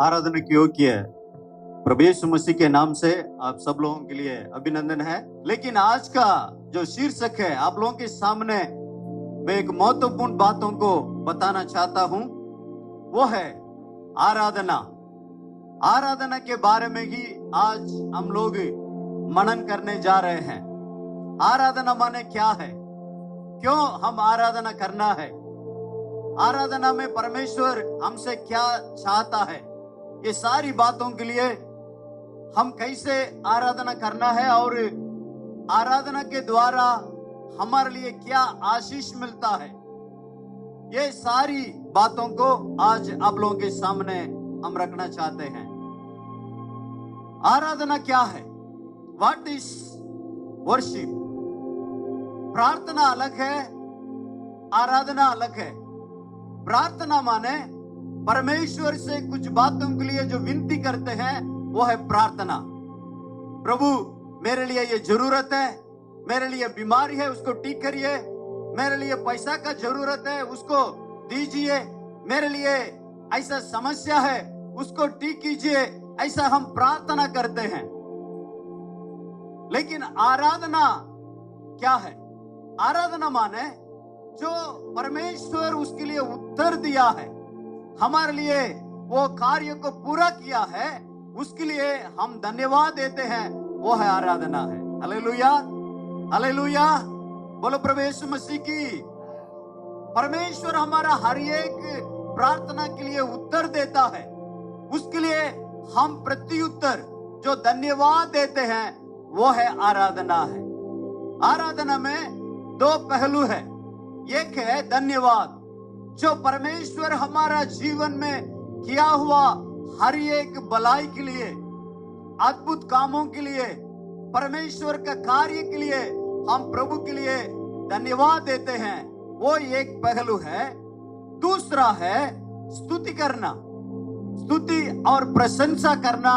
आराधना की योग्य प्रभु यीशु मसीह के नाम से आप सब लोगों के लिए अभिनंदन है। लेकिन आज का जो शीर्षक है आप लोगों के सामने मैं एक महत्वपूर्ण बातों को बताना चाहता हूं, वो है आराधना। आराधना के बारे में ही आज हम लोग मनन करने जा रहे हैं। आराधना माने क्या है, क्यों हम आराधना करना है, आराधना में परमेश्वर हमसे क्या चाहता है, ये सारी बातों के लिए हम कैसे आराधना करना है और आराधना के द्वारा हमारे लिए क्या आशीष मिलता है, ये सारी बातों को आज आप लोगों के सामने हम रखना चाहते हैं। आराधना क्या है? What is worship? प्रार्थना अलग है, आराधना अलग है। प्रार्थना माने परमेश्वर से कुछ बातों के लिए जो विनती करते हैं वो है प्रार्थना। प्रभु मेरे लिए ये जरूरत है, मेरे लिए बीमारी है उसको ठीक करिए, मेरे लिए पैसा का जरूरत है उसको दीजिए, मेरे लिए ऐसा समस्या है उसको ठीक कीजिए, ऐसा हम प्रार्थना करते हैं। लेकिन आराधना क्या है? आराधना माने जो परमेश्वर उसके लिए उत्तर दिया है, हमारे लिए वो कार्य को पूरा किया है, उसके लिए हम धन्यवाद देते हैं, वो है आराधना है। हालेलुया, हालेलुया, बोलो प्रभु यीशु मसीह की। परमेश्वर हमारा हर एक प्रार्थना के लिए उत्तर देता है, उसके लिए हम प्रत्युत्तर जो धन्यवाद देते हैं वो है आराधना है। आराधना में दो पहलू है, एक है धन्यवाद, जो परमेश्वर हमारा जीवन में किया हुआ हर एक भलाई के लिए, अद्भुत कामों के लिए, परमेश्वर का कार्य के लिए हम प्रभु के लिए धन्यवाद देते हैं, वो एक पहलू है। दूसरा है स्तुति करना, स्तुति और प्रशंसा करना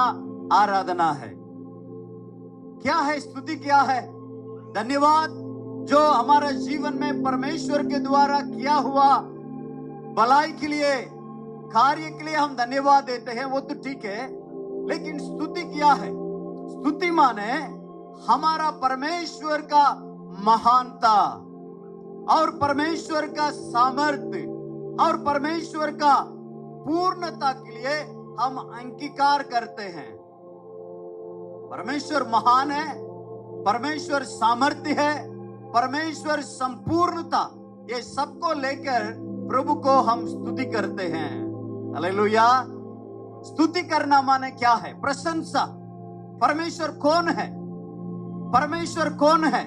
आराधना है। क्या है स्तुति? क्या है धन्यवाद? जो हमारा जीवन में परमेश्वर के द्वारा किया हुआ भलाई के लिए, कार्य के लिए हम धन्यवाद देते हैं, वो तो ठीक है। लेकिन स्तुति क्या है? स्तुति माने हमारा परमेश्वर का महानता और परमेश्वर का सामर्थ्य और परमेश्वर का पूर्णता के लिए हम अंगीकार करते हैं। परमेश्वर महान है, परमेश्वर सामर्थ्य है, परमेश्वर संपूर्णता, ये सबको लेकर प्रभु को हम स्तुति करते हैं। हालेलुया। स्तुति करना माने क्या है? प्रशंसा। परमेश्वर कौन है? परमेश्वर कौन है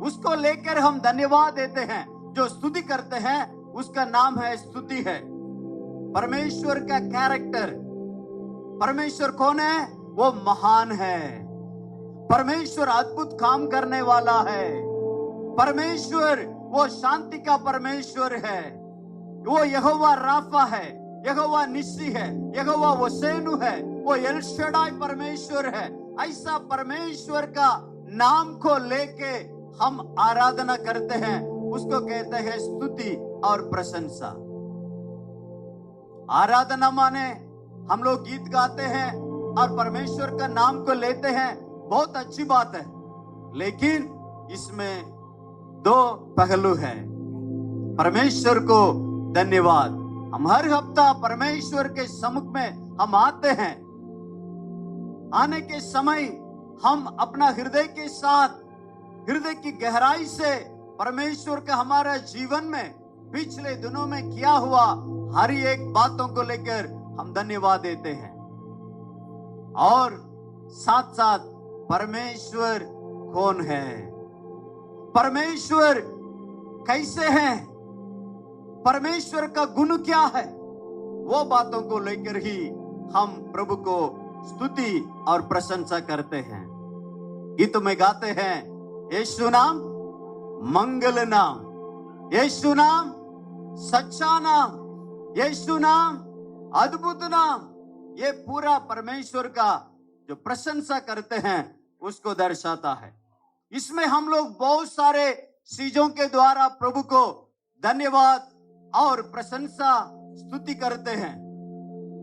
उसको लेकर हम धन्यवाद देते हैं। जो स्तुति करते हैं उसका नाम है स्तुति है। परमेश्वर का कैरेक्टर, परमेश्वर कौन है? वो महान है। परमेश्वर अद्भुत काम करने वाला है। परमेश्वर वो शांति का परमेश्वर है। वो यहोवा राफा है, यहोवा निस्सी है, यहोवा वसेनु है, वो एल शडाई परमेश्वर है। ऐसा परमेश्वर का नाम को लेके हम आराधना करते हैं, उसको कहते हैं स्तुति और प्रशंसा। आराधना माने हम लोग गीत गाते हैं और परमेश्वर का नाम को लेते हैं, बहुत अच्छी बात है, लेकिन इसमें दो पहलू है। परमेश्वर को धन्यवाद, हम हर हफ्ता परमेश्वर के सम्मुख में हम आते हैं। आने के समय हम अपना हृदय के साथ, हृदय की गहराई से परमेश्वर का हमारा जीवन में पिछले दिनों में किया हुआ हर एक बातों को लेकर हम धन्यवाद देते हैं। और साथ साथ परमेश्वर कौन है, परमेश्वर कैसे है, परमेश्वर का गुण क्या है, वो बातों को लेकर ही हम प्रभु को स्तुति और प्रशंसा करते हैं। गीत में गाते हैं, यीशु नाम मंगल नाम, यीशु नाम सच्चा नाम, यीशु नाम अद्भुत नाम। ये पूरा परमेश्वर का जो प्रशंसा करते हैं उसको दर्शाता है। इसमें हम लोग बहुत सारे चीजों के द्वारा प्रभु को धन्यवाद और प्रशंसा स्तुति करते हैं।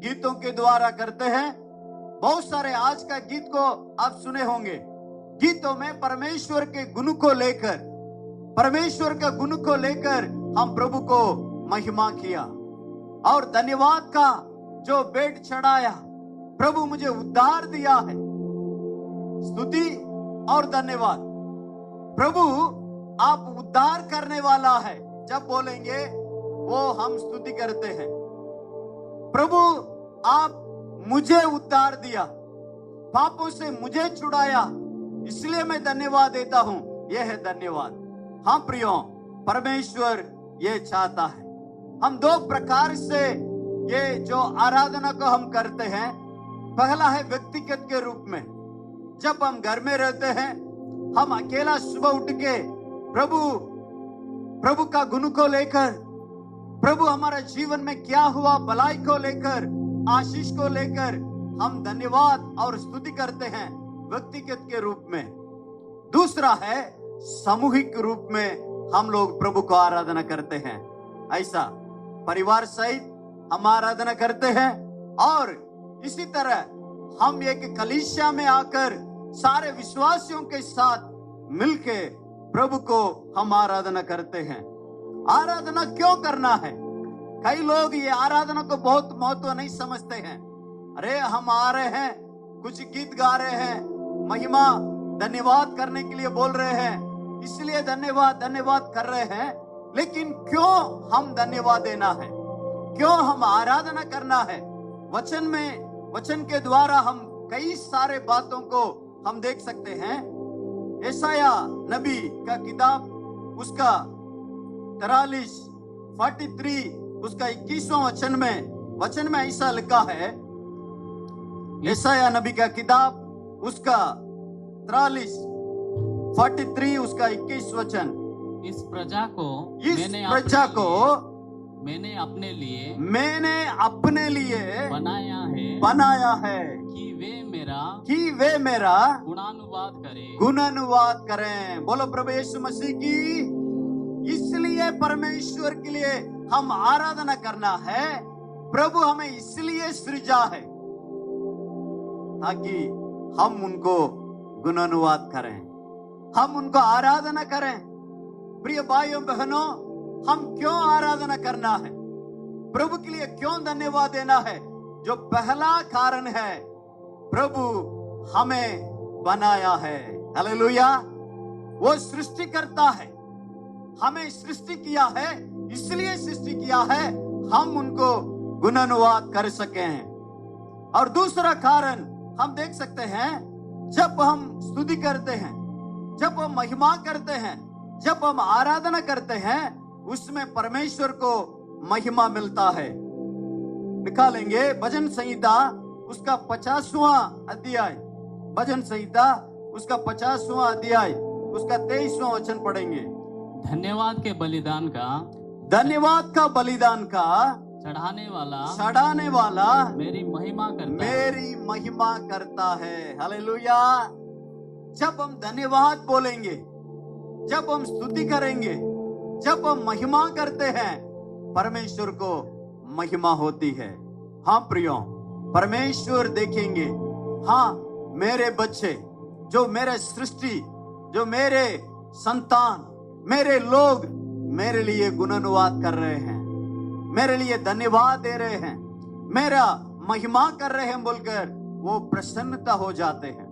गीतों के द्वारा करते हैं। बहुत सारे आज का गीत को आप सुने होंगे। गीतों में परमेश्वर के गुण को लेकर, परमेश्वर के गुण को लेकर हम प्रभु को महिमा किया और धन्यवाद का जो भेंट चढ़ाया। प्रभु मुझे उद्धार दिया है, स्तुति और धन्यवाद। प्रभु आप उद्धार करने वाला है, जब बोलेंगे वो हम स्तुति करते हैं। प्रभु आप मुझे उद्धार दिया, पापों से मुझे छुड़ाया, इसलिए मैं धन्यवाद देता हूं। यह है धन्यवाद। हाँ प्रियो, परमेश्वर ये चाहता है। हम दो प्रकार से ये जो आराधना को हम करते हैं। पहला है व्यक्तिगत के रूप में, जब हम घर में रहते हैं, हम अकेला सुबह उठ के प्रभु का गुण को लेकर, प्रभु हमारे जीवन में क्या हुआ, भलाई को लेकर, आशीष को लेकर हम धन्यवाद और स्तुति करते हैं व्यक्तिगत के रूप में। दूसरा है सामूहिक रूप में हम लोग प्रभु को आराधना करते हैं। ऐसा परिवार सहित हम आराधना करते हैं और इसी तरह हम एक कलीसिया में आकर सारे विश्वासियों के साथ मिलके प्रभु को हम आराधना करते हैं। आराधना क्यों करना है? कई लोग ये आराधना को बहुत महत्व नहीं समझते हैं। अरे हम आ रहे हैं, कुछ गीत गा रहे हैं, महिमा धन्यवाद करने के लिए बोल रहे हैं, इसलिए धन्यवाद कर रहे हैं। लेकिन क्यों हम धन्यवाद देना है? क्यों हम आराधना करना है? वचन के द्वारा हम कई सारे बातों को हम देख सकते हैं। यशाया नबी का किताब उसका 43 उसका 21वां वचन में ऐसा लिखा है। यशाया नबी का किताब उसका 43 उसका 21 वचन। इस प्रजा को मैंने अपने लिए बनाया है कि वे मेरा गुणानुवाद करें। बोलो प्रभु यीशु मसीह की। इसलिए परमेश्वर के लिए हम आराधना करना है। प्रभु हमें इसलिए सृजा है ताकि हम उनको गुणानुवाद करें, हम उनको आराधना करें। प्रिय भाइयों बहनों, हम क्यों आराधना करना है? प्रभु के लिए क्यों धन्यवाद देना है? जो पहला कारण है, प्रभु हमें बनाया है। हालेलुया। वो सृष्टि करता है, हमें सृष्टि किया है, इसलिए सृष्टि किया है हम उनको गुणानुवाद कर सकें। और दूसरा कारण हम देख सकते हैं, जब हम स्तुति करते हैं, जब हम महिमा करते हैं, जब हम आराधना करते हैं, उसमें परमेश्वर को महिमा मिलता है। निकालेंगे भजन संहिता उसका 50वां अध्याय, भजन संहिता उसका 50वां अध्याय उसका 23वां वचन पढ़ेंगे। धन्यवाद के बलिदान का चढ़ाने वाला मेरी महिमा करता है। हालेलुया। जब हम धन्यवाद बोलेंगे, जब हम स्तुति करेंगे, जब हम महिमा करते हैं, परमेश्वर को महिमा होती है। हाँ प्रियो, परमेश्वर देखेंगे, हाँ मेरे बच्चे, जो मेरे सृष्टि, जो मेरे संतान, मेरे लोग मेरे लिए गुणानुवाद कर रहे हैं, मेरे लिए धन्यवाद दे रहे हैं, मेरा महिमा कर रहे हैं बोलकर वो प्रसन्नता हो जाते हैं।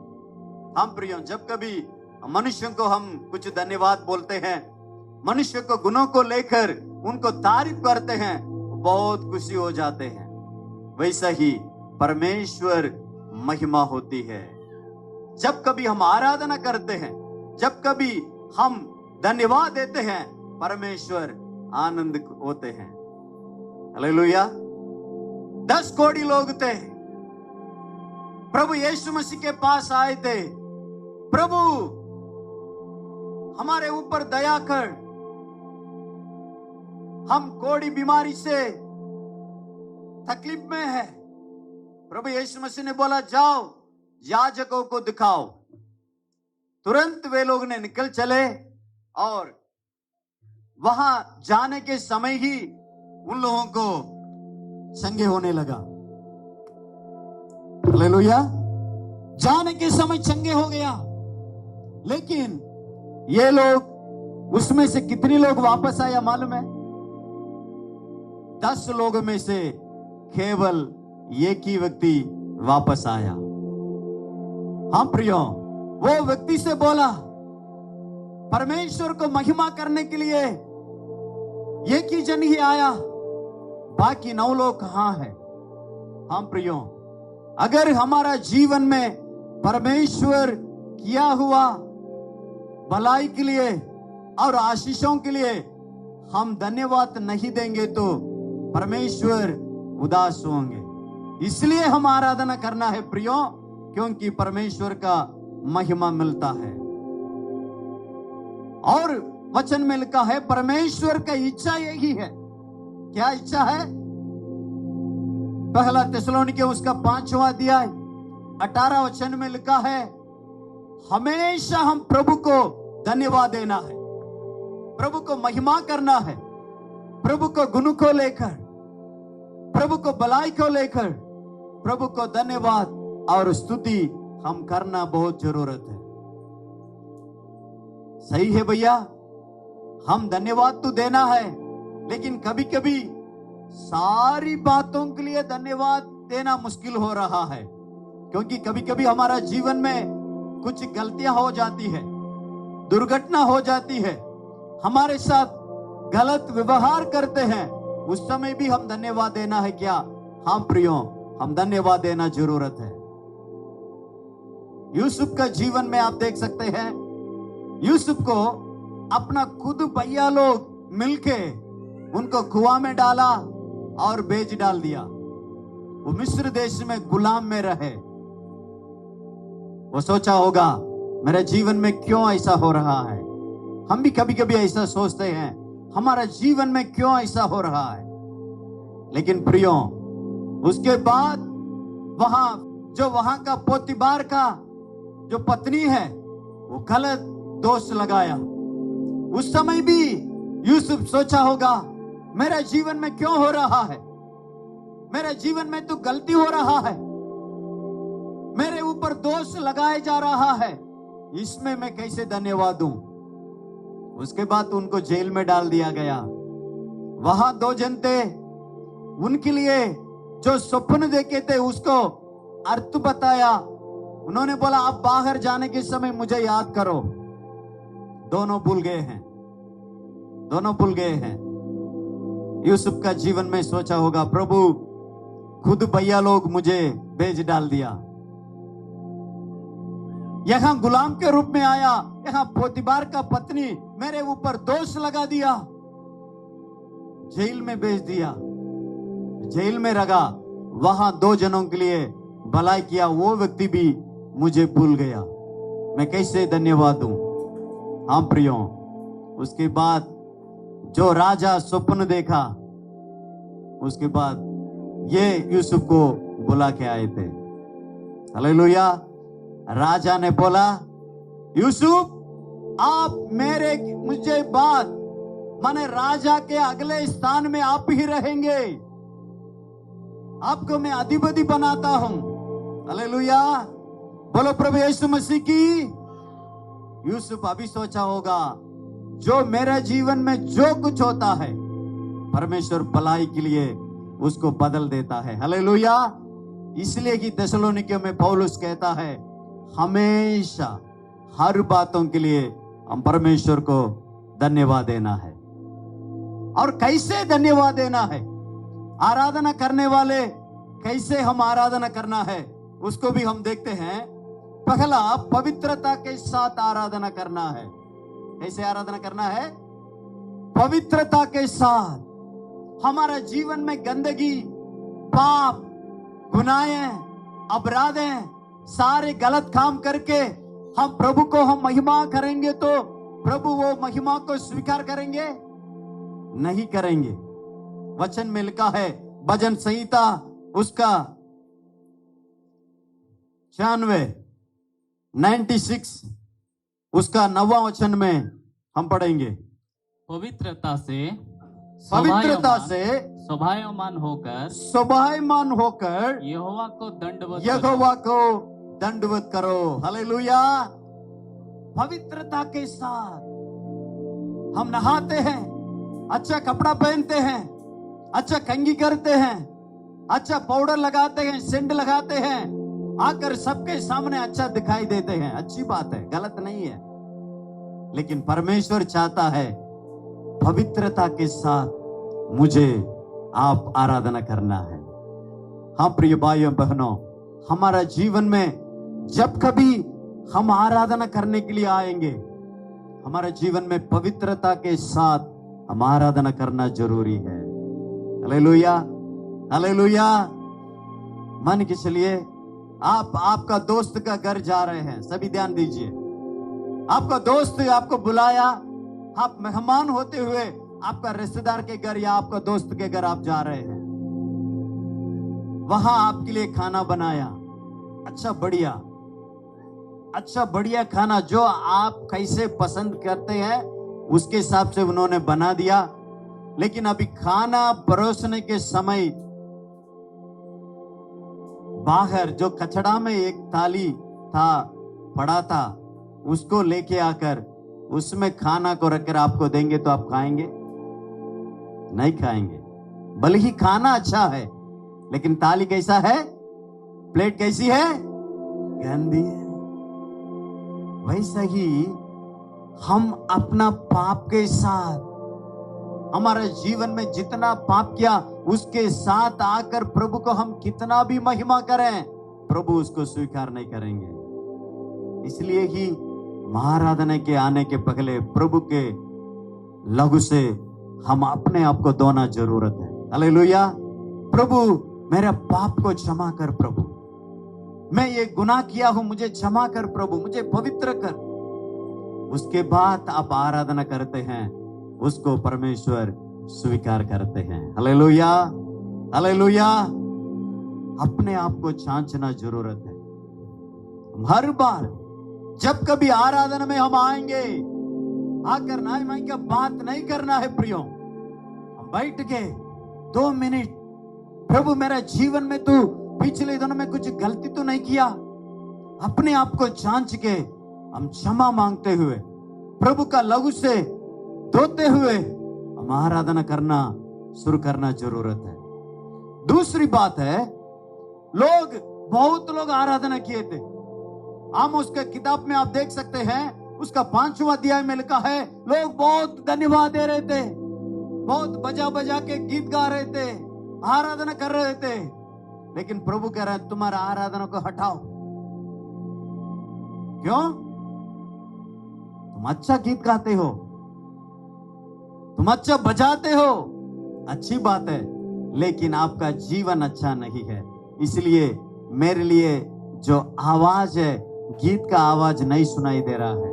हम प्रियो, जब कभी मनुष्यों को हम कुछ धन्यवाद बोलते हैं, मनुष्य को गुणों को लेकर उनको तारीफ करते हैं, बहुत खुशी हो जाते हैं। वैसा ही परमेश्वर महिमा होती है। जब कभी हम आराधना करते हैं, जब कभी हम धन्यवाद देते हैं, परमेश्वर आनंद होते हैं। हालेलुया। 10 करोड़ लोग थे, प्रभु यीशु मसीह के पास आए थे, प्रभु हमारे ऊपर दया कर, हम कोड़ी बीमारी से तकलीफ में है। प्रभु यीशु मसीह ने बोला, जाओ याजकों को दिखाओ। तुरंत वे लोग ने निकल चले और वहां जाने के समय ही उन लोगों को संगे होने लगा। हालेलुया। जाने के समय चंगे हो गया, लेकिन ये लोग, उसमें से कितने लोग वापस आया मालूम है? 10 लोगों में से केवल एक ही व्यक्ति वापस आया। हाँ प्रियो, वो व्यक्ति से बोला, परमेश्वर को महिमा करने के लिए एक ही जन ही आया, बाकी 9 लोग कहां है? हाँ प्रियो, अगर हमारा जीवन में परमेश्वर किया हुआ भलाई के लिए और आशीषों के लिए हम धन्यवाद नहीं देंगे तो परमेश्वर उदास होंगे। इसलिए हम आराधना करना है प्रियो, क्योंकि परमेश्वर का महिमा मिलता है। और वचन में लिखा है परमेश्वर का इच्छा यही है। क्या इच्छा है? पहला थिस्सलुनीके उसका 5वां अध्याय 18 वचन में लिखा है, हमेशा हम प्रभु को धन्यवाद देना है, प्रभु को महिमा करना है, प्रभु को गुण को लेकर, प्रभु को भलाई को लेकर, प्रभु को धन्यवाद और स्तुति हम करना बहुत जरूरत है। सही है भैया, हम धन्यवाद तो देना है, लेकिन कभी कभी सारी बातों के लिए धन्यवाद देना मुश्किल हो रहा है, क्योंकि कभी कभी हमारा जीवन में कुछ गलतियां हो जाती है, दुर्घटना हो जाती है, हमारे साथ गलत व्यवहार करते हैं, उस समय भी हम धन्यवाद देना है क्या? हाँ प्रियो, हम धन्यवाद देना जरूरत है। यूसुफ का जीवन में आप देख सकते हैं, यूसुफ को अपना खुद भैया लोग मिलके उनको कुआं में डाला और बेच डाल दिया। वो मिस्र देश में गुलाम में रहे। वो सोचा होगा मेरे जीवन में क्यों ऐसा हो रहा है। हम भी कभी कभी ऐसा सोचते हैं, हमारा जीवन में क्यों ऐसा हो रहा है। लेकिन प्रियो, उसके बाद वहां का पोतीबार का जो पत्नी है वो गलत दोष लगाया। उस समय भी यूसुफ सोचा होगा मेरा जीवन में क्यों हो रहा है, मेरे जीवन में तो गलती हो रहा है, मेरे ऊपर दोष लगाया जा रहा है, इसमें मैं कैसे धन्यवाद दूं। उसके बाद उनको जेल में डाल दिया गया। वहां 2 जन थे, उनके लिए जो स्वप्न देखे थे उसको अर्थ बताया। उन्होंने बोला आप बाहर जाने के समय मुझे याद करो। दोनों भूल गए हैं, दोनों भूल गए हैं। यूसुफ का जीवन में सोचा होगा प्रभु खुद भैया लोग मुझे बेच डाल दिया, यहां गुलाम के रूप में आया, यहां पोतीबार का पत्नी मेरे ऊपर दोष लगा दिया, जेल में भेज दिया, जेल में रखा। वहां 2 जनों के लिए भलाई किया, वो व्यक्ति भी मुझे भूल गया, मैं कैसे धन्यवाद दूं। हाँ प्रियो, उसके बाद जो राजा स्वप्न देखा, उसके बाद ये यूसुफ को बुला के आए थे। हालेलुया। राजा ने बोला यूसुफ आप मुझे बाद माने राजा के अगले स्थान में आप ही रहेंगे, आपको मैं अधिपति बनाता हूं। हालेलुया, बोलो प्रभु यीशु मसीह की। यूसुफ अभी सोचा होगा जो मेरे जीवन में जो कुछ होता है परमेश्वर भलाई के लिए उसको बदल देता है। हालेलुया। इसलिए कि थिस्सलुनीके में पौलुस कहता है हमेशा हर बातों के लिए हम परमेश्वर को धन्यवाद देना है। और कैसे धन्यवाद देना है, आराधना करने वाले कैसे हम आराधना करना है उसको भी हम देखते हैं। पहला पवित्रता के साथ आराधना करना है। कैसे आराधना करना है? पवित्रता के साथ। हमारा जीवन में गंदगी, पाप, गुनाहें, अपराधें, सारे गलत काम करके हम प्रभु को हम महिमा करेंगे तो प्रभु वो महिमा को स्वीकार करेंगे? नहीं करेंगे। वचन में लिखा है भजन संहिता उसका 96 उसका 9वां वचन में हम पढ़ेंगे। पवित्रता से स्वभावमान होकर यहोवा को दंडवत करो। हालेलुया। पवित्रता के साथ हम नहाते हैं, अच्छा कपड़ा पहनते हैं, अच्छा कंघी करते हैं, अच्छा पाउडर लगाते हैं, सेंट लगाते हैं, आकर सबके सामने अच्छा दिखाई देते हैं। अच्छी बात है, गलत नहीं है, लेकिन परमेश्वर चाहता है पवित्रता के साथ मुझे आप आराधना करना है। हाँ प्रिय भाइयों बहनों, हमारा जीवन में जब कभी हम आराधना करने के लिए आएंगे, हमारे जीवन में पवित्रता के साथ हम आराधना करना जरूरी है। Hallelujah, hallelujah. मान के चलिए आपका दोस्त का घर जा रहे हैं, सभी ध्यान दीजिए। आपका दोस्त आपको बुलाया, आप मेहमान होते हुए आपका रिश्तेदार के घर या आपका दोस्त के घर आप जा रहे हैं। वहां आपके लिए खाना बनाया, अच्छा बढ़िया खाना जो आप कैसे पसंद करते हैं उसके हिसाब से उन्होंने बना दिया। लेकिन अभी खाना परोसने के समय बाहर जो कचड़ा में एक थाली था पड़ा था, उसको लेके आकर उसमें खाना को रखकर आपको देंगे तो आप खाएंगे? नहीं खाएंगे। भले ही खाना अच्छा है, लेकिन थाली कैसा है, प्लेट कैसी है, गंदी है। वैसा ही हम अपना पाप के साथ, हमारे जीवन में जितना पाप किया उसके साथ आकर प्रभु को हम कितना भी महिमा करें, प्रभु उसको स्वीकार नहीं करेंगे। इसलिए ही महाराधना के आने के पहले प्रभु के लहू से हम अपने आप को धोना जरूरत है। हालेलुया। प्रभु मेरा पाप को क्षमा कर, प्रभु मैं ये गुनाह किया हूं, मुझे क्षमा कर प्रभु, मुझे पवित्र कर। उसके बाद आप आराधना करते हैं, उसको परमेश्वर स्वीकार करते हैं। Hallelujah, hallelujah. अपने आप को जांचना जरूरत है। हर बार जब कभी आराधना में हम आएंगे, आकर नाई माई का बात नहीं करना है प्रियो। हम बैठ के 2 मिनट, प्रभु मेरा जीवन में तू पिछले दिनों में कुछ गलती तो नहीं किया, अपने आप को जांच के हम क्षमा मांगते हुए प्रभु का लहू से धोते हुए हम आराधना करना शुरू करना जरूरत है। दूसरी बात है, बहुत लोग आराधना किए थे। आमोस के किताब में आप देख सकते हैं, उसका 5वां अध्याय में लिखा है, लोग बहुत धन्यवाद दे रहे थे, बहुत बजा बजा के गीत गा रहे थे, आराधना कर रहे थे। लेकिन प्रभु कह रहा है तुम्हारा आराधना को हटाओ। क्यों? तुम अच्छा गीत गाते हो, तुम अच्छा बजाते हो, अच्छी बात है, लेकिन आपका जीवन अच्छा नहीं है। इसलिए मेरे लिए जो आवाज है, गीत का आवाज नहीं सुनाई दे रहा है।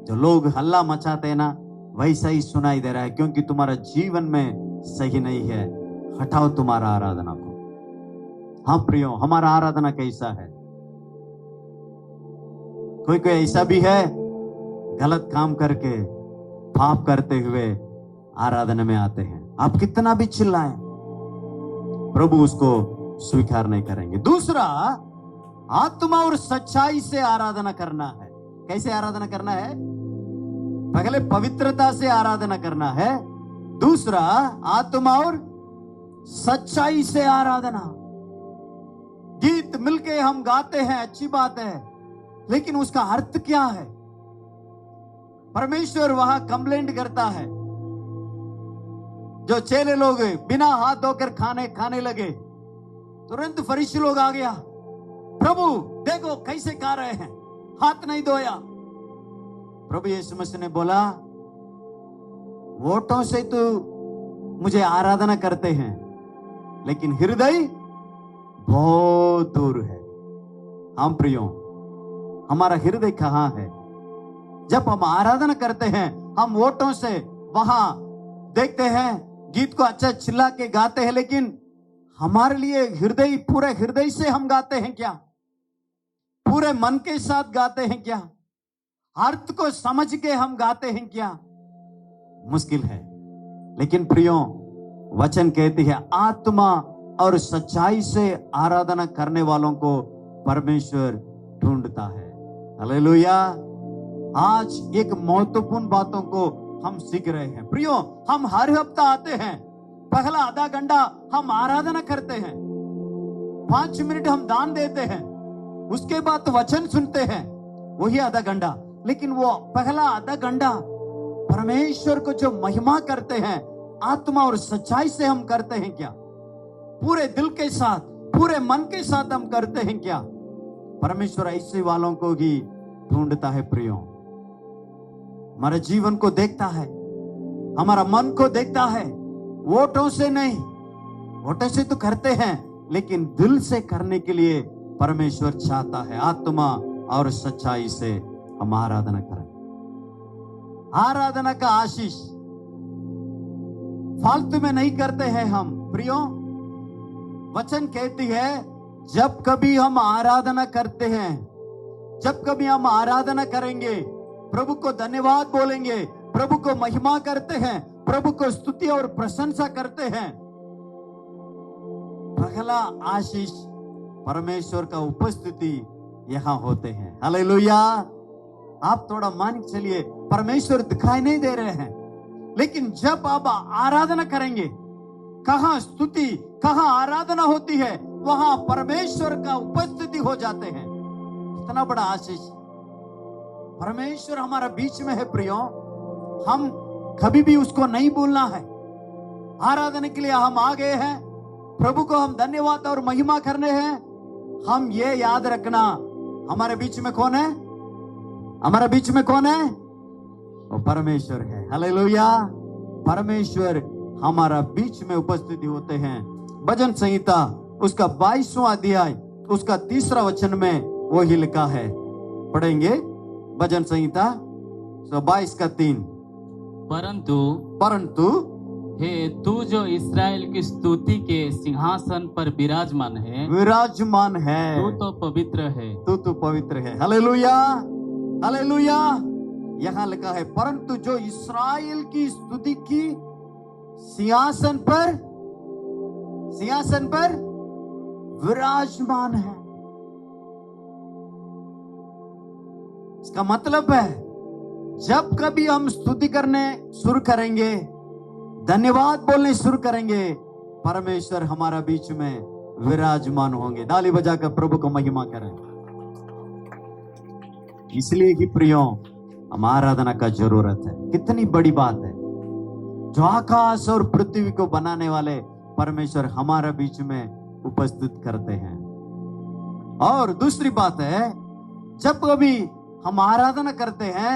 जो लोग हल्ला मचाते हैं ना, वैसा ही सुनाई दे रहा है, क्योंकि तुम्हारा जीवन में सही नहीं है। हटाओ तुम्हारा आराधना को। हाँ प्रियो, हमारा आराधना कैसा है? कोई कोई ऐसा भी है, गलत काम करके, पाप करते हुए आराधना में आते हैं। आप कितना भी चिल्लाएं, प्रभु उसको स्वीकार नहीं करेंगे। दूसरा, आत्मा और सच्चाई से आराधना करना है। कैसे आराधना करना है? पहले पवित्रता से आराधना करना है, दूसरा आत्मा और सच्चाई से आराधना। गीत मिलके हम गाते हैं, अच्छी बात है, लेकिन उसका अर्थ क्या है? परमेश्वर वहां कंप्लेंट करता है। जो चेले लोग बिना हाथ धोकर खाने लगे, तुरंत फरीसी लोग आ गया, प्रभु देखो कैसे खा रहे हैं, हाथ नहीं धोया। प्रभु यीशु मसीह ने बोला, वोटों से तो मुझे आराधना करते हैं, लेकिन हृदय बहुत दूर है। हम प्रियो, हमारा हृदय कहां है? जब हम आराधना करते हैं, हम वोटों से वहां देखते हैं, गीत को अच्छा चिल्ला के गाते हैं, लेकिन हमारे लिए हृदय, पूरे हृदय से हम गाते हैं क्या? पूरे मन के साथ गाते हैं क्या? अर्थ को समझ के हम गाते हैं क्या? मुश्किल है। लेकिन प्रियो, वचन कहती है आत्मा और सच्चाई से आराधना करने वालों को परमेश्वर ढूंढता है। हालेलुया। आज एक महत्वपूर्ण बातों को हम सीख रहे हैं प्रियो। हम हर हफ्ता आते हैं, पहला आधा घंटा हम आराधना करते हैं, 5 मिनट हम दान देते हैं, उसके बाद वचन सुनते हैं, वही आधा घंटा। लेकिन वो पहला आधा घंटा परमेश्वर को जो महिमा करते हैं, आत्मा और सच्चाई से हम करते हैं क्या? पूरे दिल के साथ, पूरे मन के साथ हम करते हैं क्या? परमेश्वर ऐसे वालों को ही ढूंढता है प्रियो। हमारे जीवन को देखता है, हमारा मन को देखता है, वोटों से नहीं, वोटों से तो करते हैं, लेकिन दिल से करने के लिए परमेश्वर चाहता है आत्मा और सच्चाई से हम आराधना करें। आराधना का आशीष फालतू में नहीं करते हैं हम प्रियो। वचन कहती है जब कभी हम आराधना करते हैं, जब कभी हम आराधना करेंगे, प्रभु को धन्यवाद बोलेंगे, प्रभु को महिमा करते हैं, प्रभु को स्तुति और प्रशंसा करते हैं, पहला आशीष परमेश्वर का उपस्थिति यहां होते हैं। हालेलुया। आप थोड़ा मान के चलिए, परमेश्वर दिखाई नहीं दे रहे हैं, लेकिन जब आप आराधना करेंगे, कहां स्तुति, कहां आराधना होती है, वहां परमेश्वर का उपस्थिति हो जाते हैं। कितना बड़ा आशीष! परमेश्वर हमारा बीच में है प्रियो। हम कभी भी उसको नहीं भूलना है। आराधना के लिए हम आ गए हैं, प्रभु को हम धन्यवाद और महिमा करने हैं। हम ये याद रखना, हमारे बीच में कौन है? हमारे बीच में कौन है? वो परमेश्वर है। हालेलुया। परमेश्वर हमारा बीच में उपस्थिति होते हैं। भजन संहिता उसका 22वां अध्याय उसका 3 वचन में वो ही लिखा है, पढ़ेंगे। भजन संहिता 22 का 3। परंतु हे तू जो इस्राएल की स्तुति के सिंहासन पर विराजमान है, तू तो पवित्र है, तू तो पवित्र है। Hallelujah, hallelujah. यहाँ लिखा है परंतु जो इस्राएल की स्तुति की सिंहासन पर विराजमान है। इसका मतलब है जब कभी हम स्तुति करने शुरू करेंगे, धन्यवाद बोलने शुरू करेंगे, परमेश्वर हमारा बीच में विराजमान होंगे। ताली बजाकर प्रभु को महिमा करें। इसलिए ही प्रियो, हम आराधना का जरूरत है। कितनी बड़ी बात है, जो आकाश और पृथ्वी को बनाने वाले परमेश्वर हमारा बीच में उपस्थित करते हैं। और दूसरी बात है, जब कभी हम आराधना करते हैं,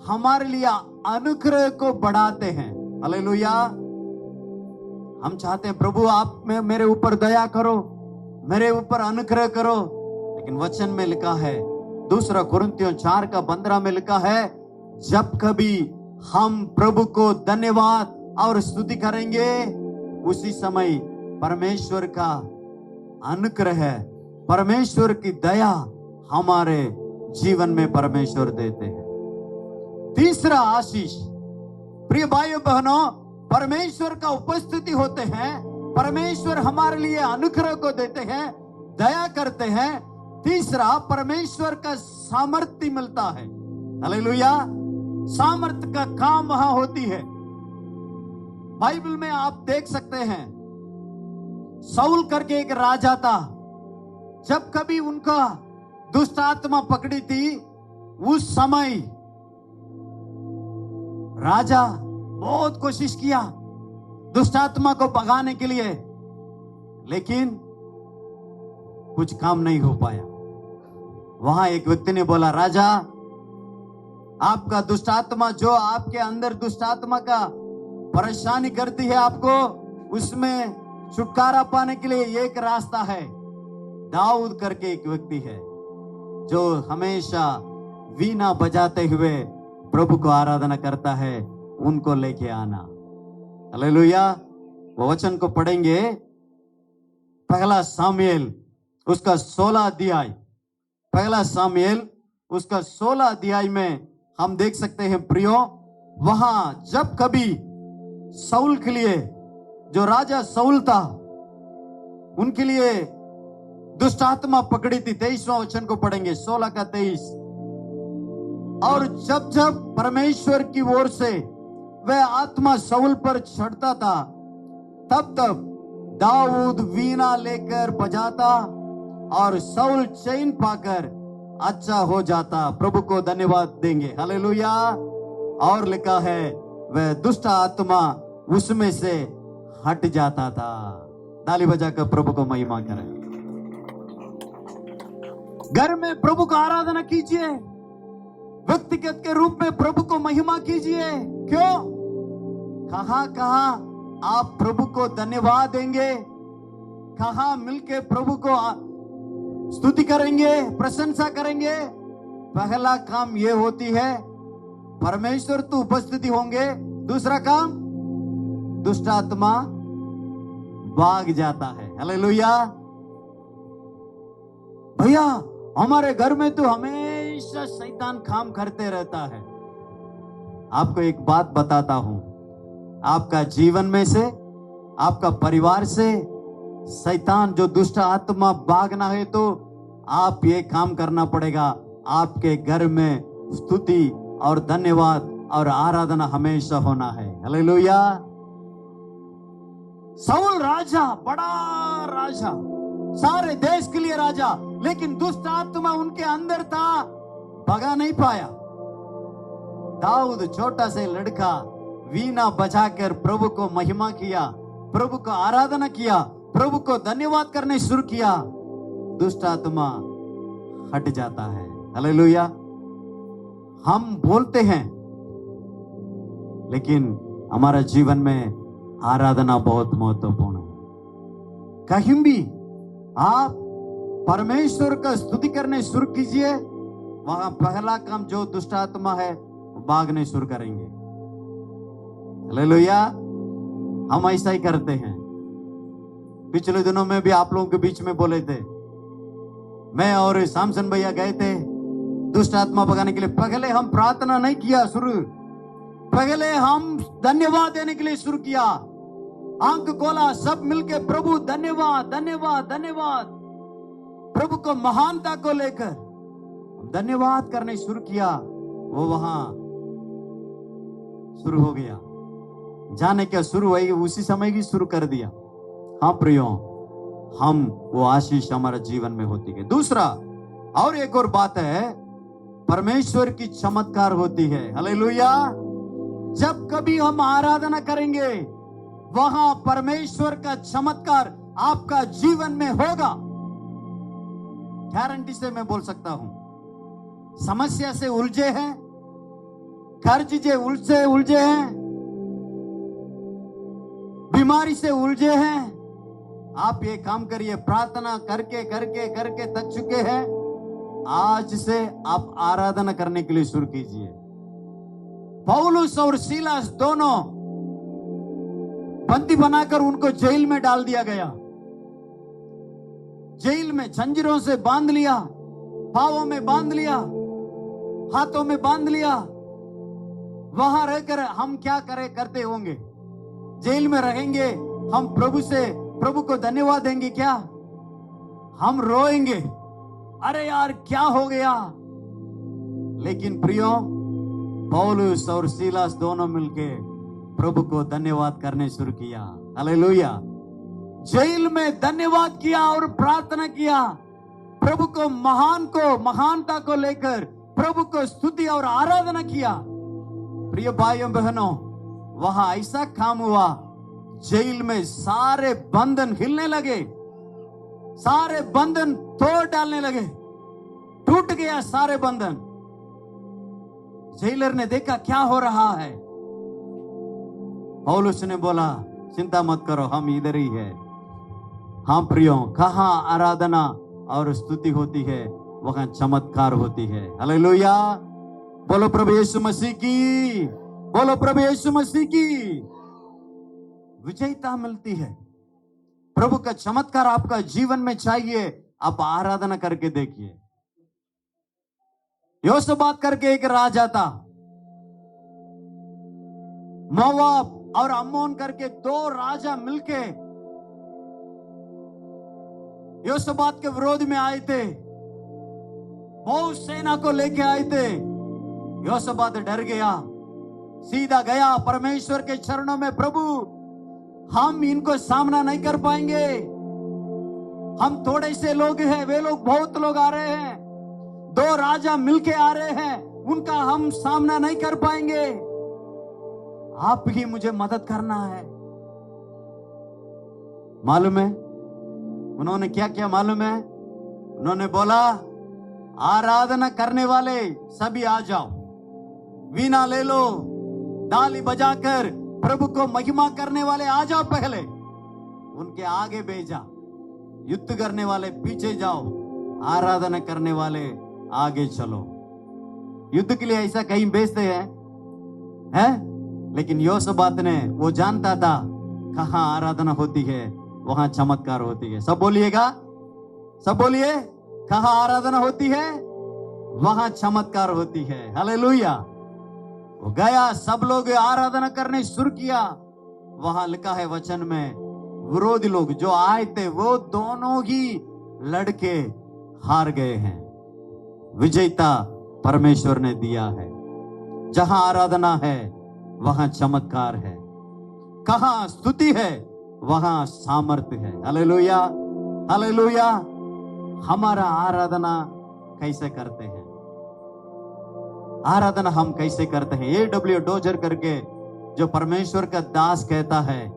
हमारे लिए अनुग्रह को बढ़ाते हैं। हालेलुया। हम चाहते हैं प्रभु आप में मेरे ऊपर दया करो, मेरे ऊपर अनुग्रह करो, लेकिन वचन में लिखा है, 2 कुरिन्थियों 4 का 15 में लिखा है, जब कभी हम प्रभु को धन्यवाद और स्तुति करेंगे, उसी समय परमेश्वर का अनुग्रह है, परमेश्वर की दया हमारे जीवन में परमेश्वर देते हैं। तीसरा आशीष, प्रिय भाइयों बहनों, परमेश्वर का उपस्थिति होते हैं, परमेश्वर हमारे लिए अनुग्रह को देते हैं, दया करते हैं। तीसरा, परमेश्वर का सामर्थ्य मिलता है। हालेलुया। सामर्थ्य का काम वहां होती है। बाइबल में आप देख सकते हैं, साउल करके एक राजा था। जब कभी उनका दुष्ट आत्मा पकड़ी थी, उस समय राजा बहुत कोशिश किया दुष्ट आत्मा को भगाने के लिए, लेकिन कुछ काम नहीं हो पाया। वहां एक व्यक्ति ने बोला, राजा, आपका दुष्ट आत्मा, जो आपके अंदर दुष्ट आत्मा का परेशानी करती है आपको, उसमें छुटकारा पाने के लिए एक रास्ता है। दाऊद करके एक व्यक्ति है जो हमेशा वीणा बजाते हुए प्रभु को आराधना करता है, उनको लेके आना। हालेलुया। वो वचन को पढ़ेंगे, 1 सामुएल उसका 16 अध्याय, 1 सामुएल उसका 16 अध्याय में हम देख सकते हैं प्रियो, वहां जब कभी साउल के लिए, जो राजा साउल था, उनके लिए दुष्ट आत्मा पकड़ी थी। 23वां वचन को पढ़ेंगे, 16 का 23। और जब जब परमेश्वर की ओर से वह आत्मा साउल पर चढ़ता था, तब तब दाऊद वीणा लेकर बजाता और साउल चैन पाकर अच्छा हो जाता। प्रभु को धन्यवाद देंगे, हालेलुया। और लिखा है वह दुष्ट आत्मा उसमें से हट जाता था। ताली बजाकर प्रभु को महिमा करें। घर में प्रभु का आराधना कीजिए, व्यक्तिगत के रूप में प्रभु को महिमा कीजिए। क्यों? कहां कहां आप प्रभु को धन्यवाद देंगे, कहां मिलके प्रभु को स्तुति करेंगे, प्रशंसा करेंगे। पहला काम यह होती है, परमेश्वर तो उपस्थिति होंगे। दूसरा काम, दुष्ट आत्मा भाग जाता है। हालेलुया। भैया, हमारे घर में तो हमेशा शैतान काम करते रहता है। आपको एक बात बताता हूं, आपका जीवन में से, आपका परिवार से शैतान, जो दुष्ट आत्मा भागना है, तो आप ये काम करना पड़ेगा। आपके घर में स्तुति और धन्यवाद और आराधना हमेशा होना है। हालेलुया। साउल राजा, बड़ा राजा, सारे देश के लिए राजा, लेकिन दुष्ट आत्मा उनके अंदर था, भगा नहीं पाया। दाऊद छोटा से लड़का वीणा बजाकर प्रभु को महिमा किया, प्रभु को आराधना किया, प्रभु को धन्यवाद करने शुरू किया। दुष्ट आत्मा हट जाता है। हालेलुया। हम बोलते हैं, लेकिन हमारा जीवन में आराधना बहुत महत्वपूर्ण है। कहीं भी आप परमेश्वर का स्तुति करने शुरू कीजिए, वहां पहला काम जो दुष्ट आत्मा है भागने शुरू करेंगे। हालेलुया। हम ऐसा ही करते हैं। पिछले दिनों में भी आप लोगों के बीच में बोले थे, मैं और सामसन भैया गए थे दुष्ट आत्मा भगाने के लिए। पहले हम प्रार्थना नहीं किया शुरू, पहले हम धन्यवाद देने के लिए शुरू किया। आंख खोला, सब मिलके प्रभु धन्यवाद धन्यवाद धन्यवाद, प्रभु को महानता को लेकर धन्यवाद करने शुरू किया। वो वहां शुरू हो गया। जाने क्या शुरू हुई, उसी समय ही शुरू कर दिया। हाँ प्रियो, हम वो आशीष हमारे जीवन में होती है। दूसरा और एक और बात है, परमेश्वर की चमत्कार होती है। हालेलुया। जब कभी हम आराधना करेंगे, वहां परमेश्वर का चमत्कार आपका जीवन में होगा। गारंटी से मैं बोल सकता हूं। समस्या से उलझे हैं, कर्ज से उलझे हैं, बीमारी से उलझे हैं, आप ये काम करिए, प्रार्थना करके करके करके थक चुके हैं, आज से आप आराधना करने के लिए शुरू कीजिए। पौलुस और सीलास दोनों बंदी बनाकर उनको जेल में डाल दिया गया। जेल में जंजीरों से बांध लिया, पांवों में बांध लिया, हाथों में बांध लिया। वहां रहकर हम क्या करते होंगे? जेल में रहेंगे, हम प्रभु को धन्यवाद देंगे क्या? हम रोएंगे, अरे यार क्या हो गया। लेकिन प्रियो, पौलुस और सीलास दोनों मिलके प्रभु को धन्यवाद करने शुरू किया। हालेलुया। जेल में धन्यवाद किया और प्रार्थना किया, प्रभु को महानता को लेकर प्रभु को स्तुति और आराधना किया। प्रिय भाइयों बहनों, वहां ऐसा काम हुआ, जेल में सारे बंधन हिलने लगे, सारे बंधन तोड़ डालने लगे, टूट गया सारे बंधन। जेलर ने देखा क्या हो रहा है। पौलुस ने बोला, चिंता मत करो, हम इधर ही है। हाँ प्रियो, कहां आराधना और स्तुति होती है, वहां चमत्कार होती है। हालेलुया। बोलो प्रभु यीशु मसीह की, बोलो प्रभु यीशु मसीह की। विजयता मिलती है। प्रभु का चमत्कार आपका जीवन में चाहिए, आप आराधना करके देखिए। योशबात करके एक राजा था, मोवाब और अम्मोन करके दो राजा मिलके योशबात के विरोध में आए थे, बहुत सेना को लेके आए थे। योशबात डर गया, सीधा गया परमेश्वर के चरणों में, प्रभु हम इनको सामना नहीं कर पाएंगे, हम थोड़े से लोग हैं, वे लोग बहुत लोग आ रहे हैं, दो राजा मिलके आ रहे हैं, उनका हम सामना नहीं कर पाएंगे, आप ही मुझे मदद करना है। मालूम है उन्होंने क्या किया? मालूम है उन्होंने बोला, आराधना करने वाले सभी आ जाओ, वीणा ले लो, ताली बजाकर प्रभु को महिमा करने वाले आ जाओ, पहले उनके आगे भेजा, युद्ध करने वाले पीछे जाओ, आराधना करने वाले आगे चलो। युद्ध के लिए ऐसा कहीं भेजते हैं? लेकिन योशबात ने, वो जानता था कहां आराधना होती है वहां चमत्कार होती है। सब बोलिएगा, सब बोलिए, कहां आराधना होती है वहां चमत्कार होती है। हालेलुया। वो गया, सब लोग आराधना करने शुरू किया। वहां लिखा है वचन में, विरोधी लोग जो आए थे वो दोनों ही लड़के हार गए हैं। विजेता परमेश्वर ने दिया है। जहां आराधना है वहां चमत्कार है, कहां स्तुति है वहां सामर्थ्य है। Hallelujah, hallelujah. हमारा आराधना कैसे करते हैं? आराधना हम कैसे करते हैं? A.W. टोजर करके जो परमेश्वर का दास कहता है,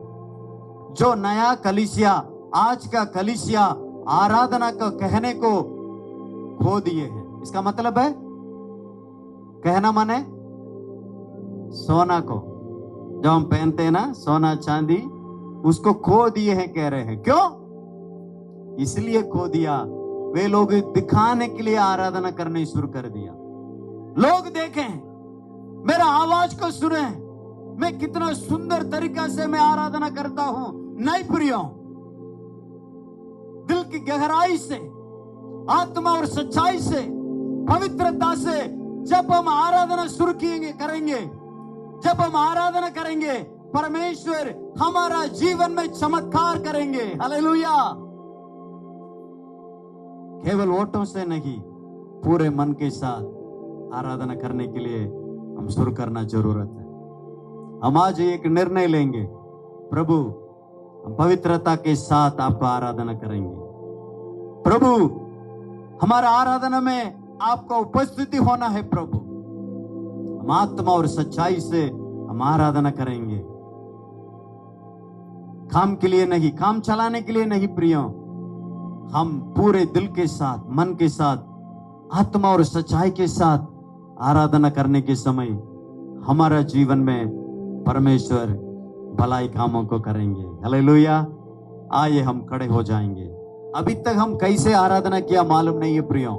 जो नया कलीसिया, आज का कलीसिया आराधना को कहने को खो दिए हैं। इसका मतलब है, कहना माने सोना को जो हम पहनते हैं ना, सोना चांदी, उसको खो दिए हैं कह रहे हैं। क्यों? इसलिए खो दिया, वे लोग दिखाने के लिए आराधना करने शुरू कर दिया। लोग देखें, मेरा आवाज को सुने, मैं कितना सुंदर तरीका से मैं आराधना करता हूं। नहीं प्रियो, दिल की गहराई से, आत्मा और सच्चाई से, पवित्रता से जब हम आराधना शुरू करेंगे, जब हम आराधना करेंगे, परमेश्वर हमारा जीवन में चमत्कार करेंगे। हालेलुया। केवल वोटों से नहीं, पूरे मन के साथ आराधना करने के लिए हम शुरू करना जरूरत है। हम आज एक निर्णय लेंगे, प्रभु हम पवित्रता के साथ आपको आराधना करेंगे। प्रभु हमारा आराधना में आपका उपस्थिति होना है। प्रभु हम आत्मा और सच्चाई से हम आराधना करेंगे, काम के लिए नहीं, काम चलाने के लिए नहीं प्रियो, हम पूरे दिल के साथ, मन के साथ, आत्मा और सच्चाई के साथ आराधना करने के समय हमारा जीवन में परमेश्वर भलाई कामों को करेंगे। हालेलुया। आइए हम खड़े हो जाएंगे। अभी तक हम कैसे आराधना किया मालूम नहीं है प्रियो,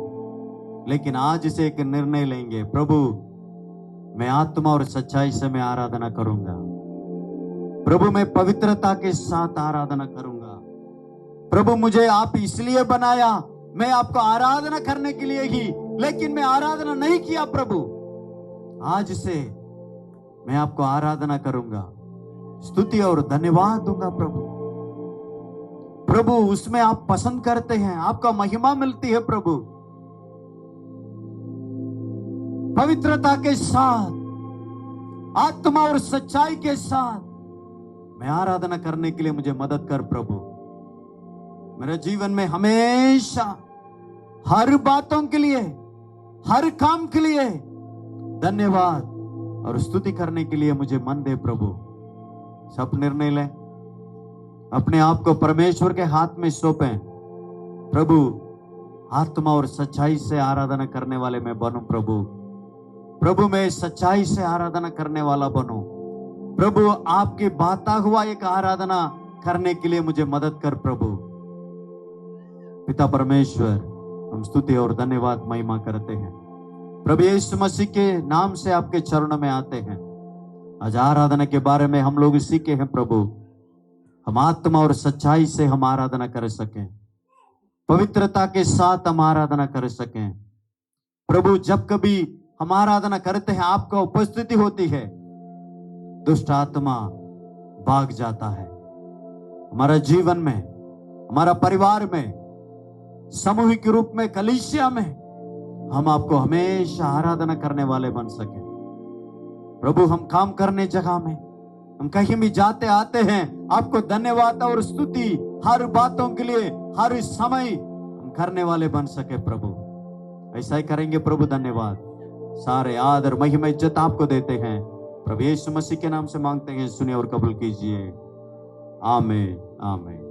लेकिन आज से एक निर्णय लेंगे, प्रभु मैं आत्मा और सच्चाई से मैं आराधना करूंगा। प्रभु मैं पवित्रता के साथ आराधना करूंगा। प्रभु मुझे आप इसलिए बनाया, मैं आपको आराधना करने के लिए ही, लेकिन मैं आराधना नहीं किया। प्रभु आज से मैं आपको आराधना करूंगा, स्तुति और धन्यवाद दूंगा। प्रभु प्रभु उसमें आप पसंद करते हैं, आपका महिमा मिलती है। प्रभु पवित्रता के साथ, आत्मा और सच्चाई के साथ मैं आराधना करने के लिए मुझे मदद कर। प्रभु मेरे जीवन में हमेशा हर बातों के लिए, हर काम के लिए धन्यवाद और स्तुति करने के लिए मुझे मन दे। प्रभु सब निर्णय लें, अपने आप को परमेश्वर के हाथ में सौंपें। प्रभु आत्मा और सच्चाई से आराधना करने वाले मैं बनूं। प्रभु मैं सच्चाई से आराधना करने वाला बनूं। प्रभु आपकी बाता हुआ एक आराधना करने के लिए मुझे मदद कर। प्रभु पिता परमेश्वर हम स्तुति और धन्यवाद महिमा करते हैं। प्रभु यीशु मसीह के नाम से आपके चरणों में आते हैं। आज आराधना के बारे में हम लोग सीखे हैं। प्रभु हम आत्मा और सच्चाई से हम आराधना कर सकें, पवित्रता के साथ हम आराधना कर सकें। प्रभु जब कभी हम आराधना करते हैं, आपका उपस्थिति होती है, दुष्ट आत्मा भाग जाता है। हमारा जीवन में, हमारा परिवार में, सामूहिक रूप में, कलीसिया में हम आपको हमेशा आराधना करने वाले बन सके। प्रभु, हम काम करने जगह में, हम कहीं भी जाते आते हैं, आपको धन्यवाद और स्तुति हर बातों के लिए हर समय हम करने वाले बन सके। प्रभु ऐसा ही करेंगे। प्रभु धन्यवाद, सारे आदर महिमा इज्जत आपको देते हैं। प्रभु यीशु मसीह के नाम से मांगते हैं, सुनिए और कबूल कीजिए। आमीन आमीन।